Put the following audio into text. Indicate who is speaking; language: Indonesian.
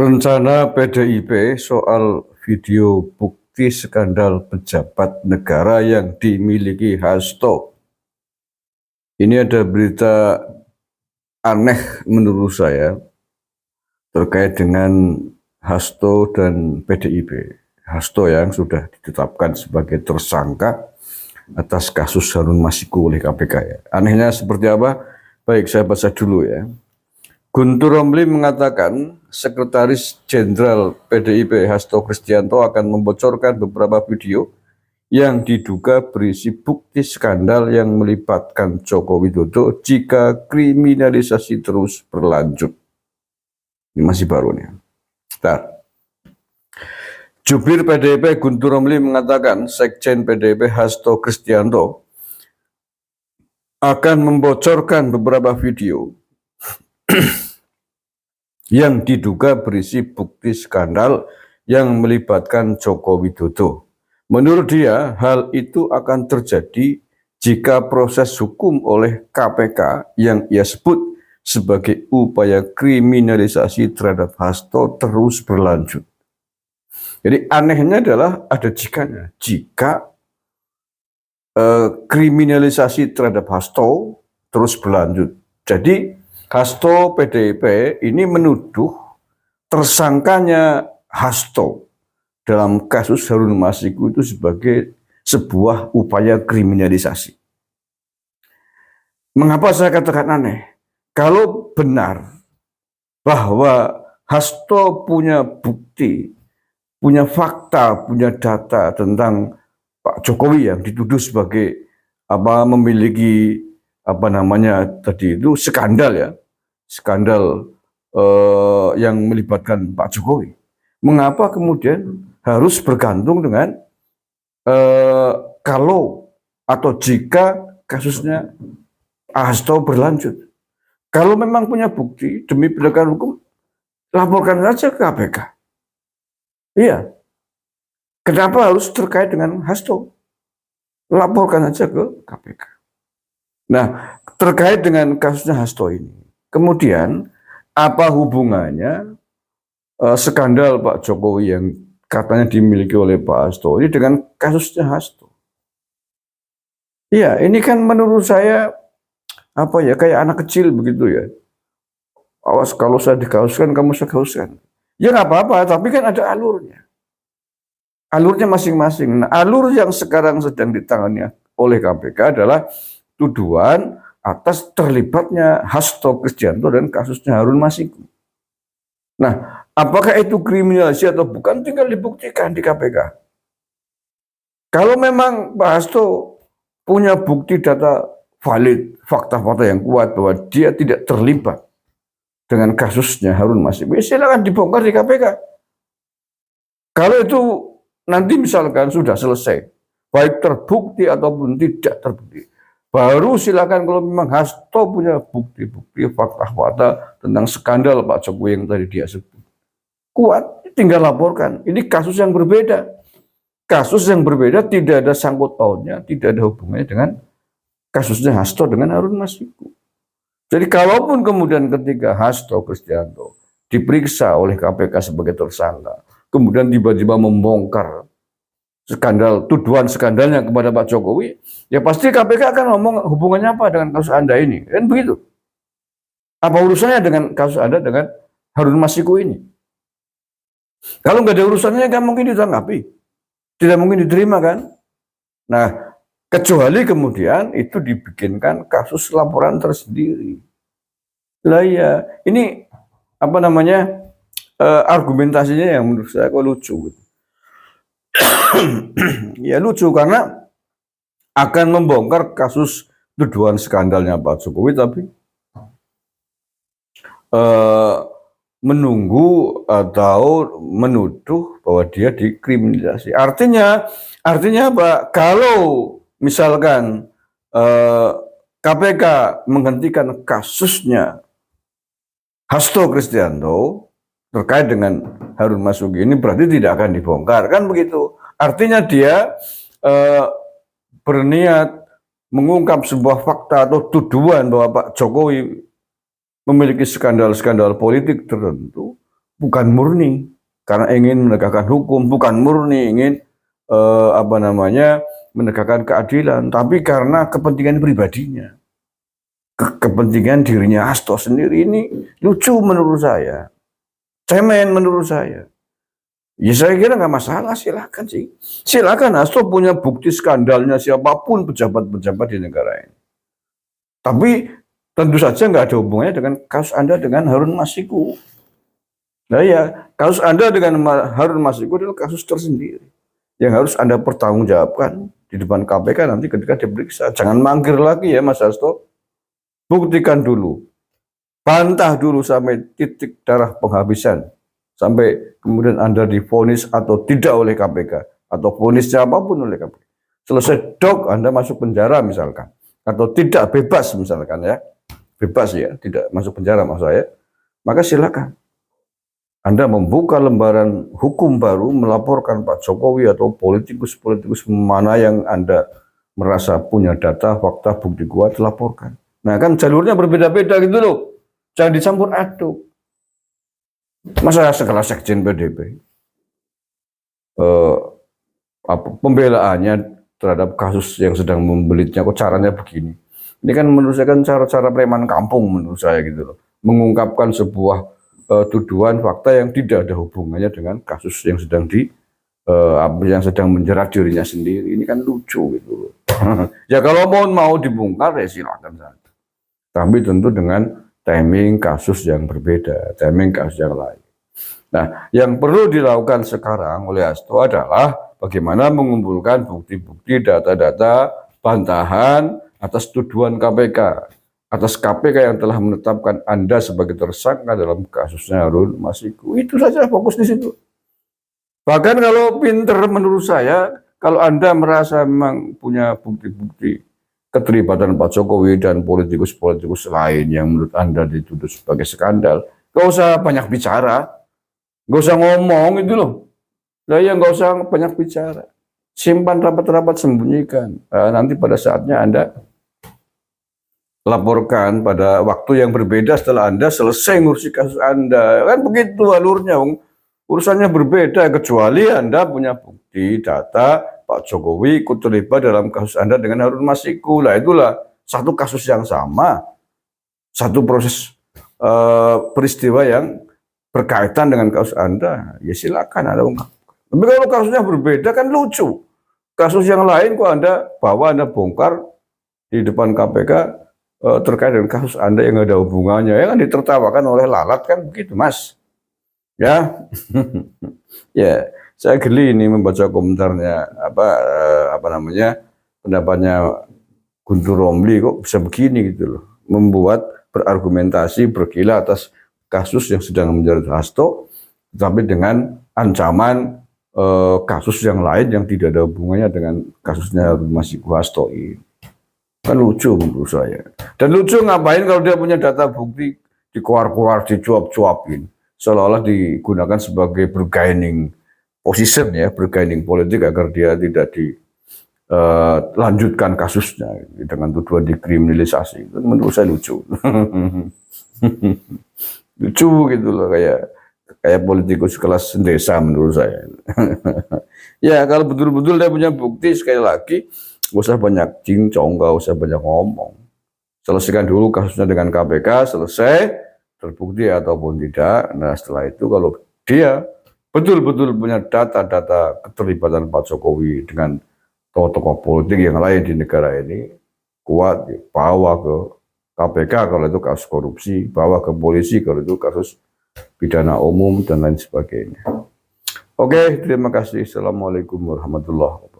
Speaker 1: Rencana PDIP soal video bukti skandal pejabat negara yang dimiliki Hasto. Ini ada berita aneh menurut saya terkait dengan Hasto dan PDIP. Hasto yang sudah ditetapkan sebagai tersangka atas kasus Harun Masiku oleh KPK ya. Anehnya seperti apa? Baik, saya baca dulu ya. Guntur Romli mengatakan Sekretaris Jenderal PDIP Hasto Kristianto akan membocorkan beberapa video yang diduga berisi bukti skandal yang melibatkan Joko Widodo jika kriminalisasi terus berlanjut. Ini masih baru nih. Jubir PDIP Guntur Romli mengatakan Sekjen PDIP Hasto Kristianto akan membocorkan beberapa video yang diduga berisi bukti skandal yang melibatkan Joko Widodo. Menurut dia, hal itu akan terjadi jika proses hukum oleh KPK yang ia sebut sebagai upaya kriminalisasi terhadap Hasto terus berlanjut. Jadi anehnya adalah ada jikanya. Jika kriminalisasi terhadap Hasto terus berlanjut. Jadi Hasto PDIP ini menuduh tersangkanya Hasto dalam kasus Harun Masiku itu sebagai sebuah upaya kriminalisasi. Mengapa saya katakan aneh? Kalau benar bahwa Hasto punya bukti, punya fakta, punya data tentang Pak Jokowi yang dituduh sebagai memiliki tadi itu skandal ya, skandal yang melibatkan Pak Jokowi. Mengapa kemudian harus bergantung dengan kalau atau jika kasusnya Hasto berlanjut? Kalau memang punya bukti demi penegakan hukum, laporkan saja ke KPK. Iya. Kenapa harus terkait dengan Hasto? Laporkan saja ke KPK. Nah, terkait dengan kasusnya Hasto ini, kemudian apa hubungannya skandal Pak Jokowi yang katanya dimiliki oleh Pak Hasto ini dengan kasusnya Hasto? Iya, ini kan menurut saya kayak anak kecil begitu ya. Awas kalau saya dikauskan, kamu saya kauskan. Ya nggak apa-apa, tapi kan ada alurnya. Alurnya masing-masing. Nah, alur yang sekarang sedang ditangani oleh KPK adalah tuduhan atas terlibatnya Hasto Kristianto dan kasusnya Harun Masiku. Nah, apakah itu kriminalisasi atau bukan tinggal dibuktikan di KPK. Kalau memang Pak Hasto punya bukti data valid, fakta-fakta yang kuat bahwa dia tidak terlibat dengan kasusnya Harun Masiku, silakan dibongkar di KPK. Kalau itu nanti misalkan sudah selesai, baik terbukti ataupun tidak terbukti, baru silakan kalau memang Hasto punya bukti-bukti fakta-fakta tentang skandal Pak Jokowi yang tadi dia sebut. Kuat, tinggal laporkan. Ini kasus yang berbeda. Kasus yang berbeda tidak ada sangkut pautnya, tidak ada hubungannya dengan kasusnya Hasto dengan Harun Masiku. Jadi kalaupun kemudian ketika Hasto Kristianto diperiksa oleh KPK sebagai tersangka, kemudian tiba-tiba membongkar skandal, tuduhan skandalnya kepada Pak Jokowi, ya pasti KPK akan ngomong hubungannya apa dengan kasus Anda ini, kan begitu? Apa urusannya dengan kasus Anda dengan Harun Masiku ini? Kalau nggak ada urusannya, nggak mungkin ditanggapi, tidak mungkin diterima kan? Nah, kecuali kemudian itu dibikinkan kasus laporan tersendiri. Lah ya, ini argumentasinya yang menurut saya kok lucu. Ya lucu karena akan membongkar kasus tuduhan skandalnya Pak Jokowi, tapi menunggu atau menuduh bahwa dia dikriminalisasi. Artinya apa? Kalau misalkan KPK menghentikan kasusnya Hasto Kristianto terkait dengan Harun Masiku ini berarti tidak akan dibongkar, kan begitu. Artinya dia berniat mengungkap sebuah fakta atau tuduhan bahwa Pak Jokowi memiliki skandal-skandal politik tertentu bukan murni karena ingin menegakkan hukum, bukan murni ingin menegakkan keadilan, tapi karena kepentingan pribadinya, kepentingan dirinya Hasto sendiri. Ini lucu menurut saya, cemen menurut saya. Ya saya kira nggak masalah, silakan sih. Silakan Hasto punya bukti skandalnya siapapun pejabat-pejabat di negara ini. Tapi tentu saja nggak ada hubungannya dengan kasus Anda dengan Harun Masiku. Nah ya, kasus Anda dengan Harun Masiku adalah kasus tersendiri yang harus Anda pertanggungjawabkan di depan KPK nanti ketika diperiksa. Jangan mangkir lagi ya Mas Hasto. Buktikan dulu. Bantah dulu sampai titik darah penghabisan. Sampai kemudian Anda divonis atau tidak oleh KPK, atau vonis siapapun oleh KPK. Selesai dok, Anda masuk penjara misalkan, atau tidak bebas misalkan ya, bebas ya, tidak masuk penjara maksud saya, maka silakan Anda membuka lembaran hukum baru, melaporkan Pak Jokowi atau politikus-politikus mana yang Anda merasa punya data, fakta, bukti kuat, laporkan. Nah kan jalurnya berbeda-beda gitu loh, jangan dicampur aduk. Masa sekelas sekjen PDIP pembelaannya terhadap kasus yang sedang membelitnya kok caranya begini. Ini kan menurut saya kan cara-cara preman kampung menurut saya gitu loh. Mengungkapkan sebuah tuduhan fakta yang tidak ada hubungannya dengan kasus yang sedang menjerat dirinya sendiri. Ini kan lucu gitu loh. Ya kalau mau dibongkar ya silakan saja. Tapi tentu dengan timing kasus yang berbeda, timing kasus yang lain. Nah, yang perlu dilakukan sekarang oleh Hasto adalah bagaimana mengumpulkan bukti-bukti, data-data, bantahan atas tuduhan KPK, atas KPK yang telah menetapkan Anda sebagai tersangka dalam kasusnya Harun Masiku. Itu saja, fokus di situ. Bahkan kalau pinter menurut saya, kalau Anda merasa memang punya bukti-bukti keterlibatan Pak Jokowi dan politikus-politikus lain yang menurut Anda dituduh sebagai skandal, gak usah banyak bicara, gak usah ngomong itu loh. Nah ya gak usah banyak bicara, simpan rapat-rapat, sembunyikan. Nanti pada saatnya Anda laporkan pada waktu yang berbeda setelah Anda selesai ngurusi kasus Anda. Kan begitu alurnya, urusannya berbeda, kecuali Anda punya bukti, data, Pak Jokowi ikut terlibat dalam kasus Anda dengan Harun Masiku. Lah itulah satu kasus yang sama, satu proses peristiwa yang berkaitan dengan kasus Anda. Ya silakan Anda ungkap. Tapi kalau kasusnya berbeda kan lucu. Kasus yang lain kok Anda bawa, Anda bongkar di depan KPK terkait dengan kasus Anda yang ada hubungannya. Ya kan ditertawakan oleh lalat kan begitu Mas. Ya. Ya. Saya geli ini membaca komentarnya pendapatnya Guntur Romli kok bisa begini gitu loh, membuat berargumentasi bergila atas kasus yang sedang menjerat Hasto, tapi dengan ancaman kasus yang lain yang tidak ada hubungannya dengan kasusnya Masiku Hasto ini. Kan lucu menurut saya. Dan lucu ngapain kalau dia punya data bukti dikuar-kuar, dicuap-cuapin, seolah-olah digunakan sebagai bargaining position ya, bargaining politik agar dia tidak dilanjutkan kasusnya dengan tuduhan dikriminalisasi. Itu menurut saya lucu. Lucu gitu loh, kayak politikus kelas desa menurut saya. Ya kalau betul-betul dia punya bukti, sekali lagi gak usah banyak cincong, gak usah banyak ngomong. Selesaikan dulu kasusnya dengan KPK, selesai, terbukti ataupun tidak. Nah setelah itu kalau dia betul-betul punya data-data keterlibatan Pak Jokowi dengan tokoh-tokoh politik yang lain di negara ini, kuat, bawa ke KPK kalau itu kasus korupsi, bawa ke polisi kalau itu kasus pidana umum, dan lain sebagainya. Oke, terima kasih. Assalamualaikum warahmatullahi wabarakatuh.